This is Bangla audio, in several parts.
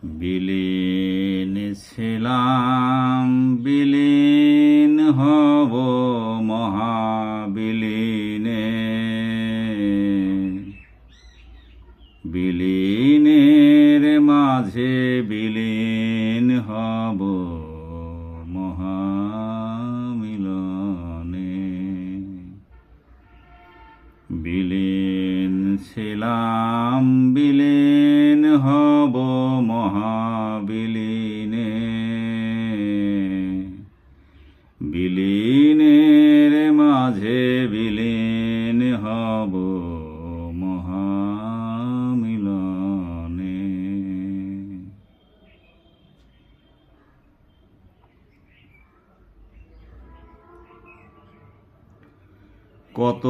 বিলীন ছিলাম বিলীন হব মহাবিলীনে, বিলীনের মাঝে বিলীন হব মহামিলনে। বিলীন ছিলাম বিলীন হব মহাবিলীনে, বিলীনের মাঝে বিলীন হব মহামিলনে। কত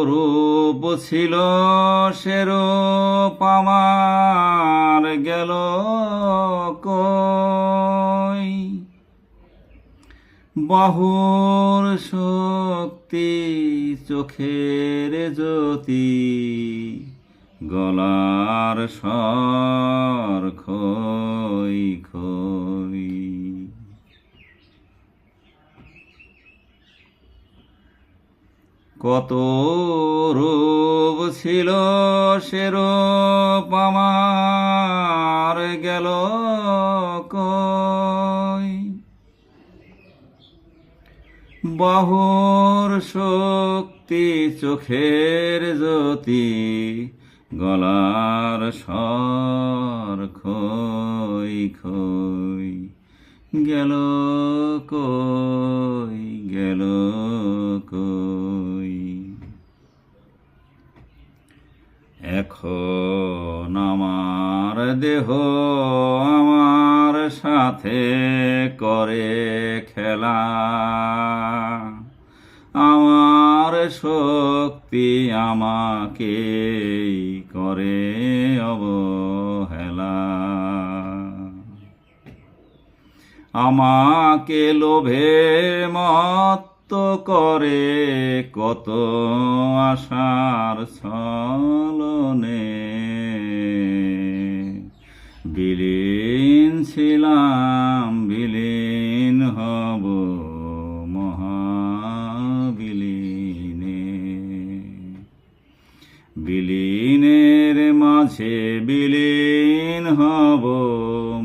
রূপ ছিল সে রূপ আমার গেল কই, বাহুর শক্তি চোখের জ্যোতি গলার স্বর খই খই। কত রূপ ছিল সে রূপ আমার গেল কই, বাহুর শক্তি চোখের জ্যোতি গলার স্বর খই খই। গেল কই গেল কই। এখন আমার দেহ আমার সাথে করে খেলা, আমার শক্তি আমাকে করে অবহেলা। আমাকে লোভে মত্ত করে কত আশার ছলনে, বিলীন ছিলাম বিলীন হব মহাবিলীনে, বিলীনের মাঝে বিলীন হব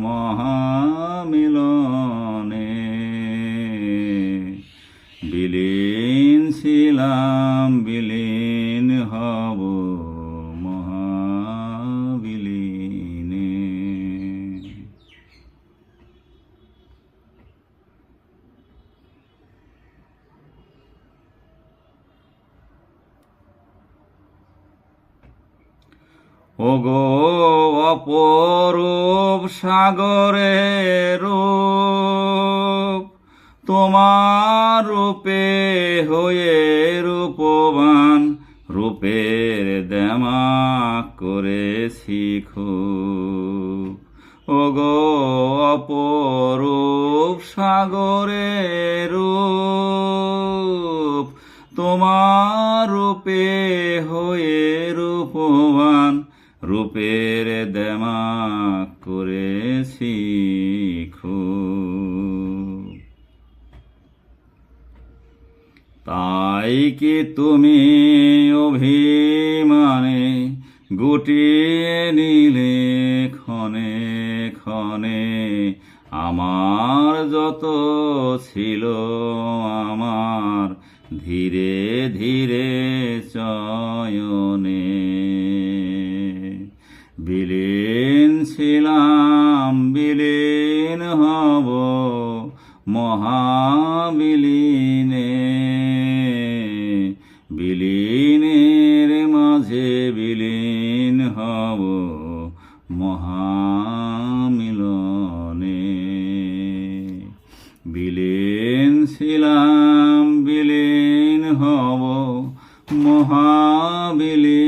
মহামিলনে, বিলীন ছিলাম বিলীন হব মহাবিলীনে। ওগো অপরূপ সাগরের রূপ, তোমার রূপে হয়ে রূপবান রূপের দেমাক করেছি খুব। ওগো অপরূপ সাগরের রূপ, তোমার রূপে হয়ে রূপবান রূপের দেমাক করেছি খুব। তাই কি তুমি অভিমানে গুটিয়ে নিলে ক্ষণে ক্ষণে আমার যত ছিল আমার ধীরে ধীরে চয়নে, বিলীন ছিলাম বিলীন হব মহাবিলীনে, বিলীনের মাঝে বিলীন হব মহামিলনে, বিলীন ছিলাম বিলীন হব মহাবিলীনে।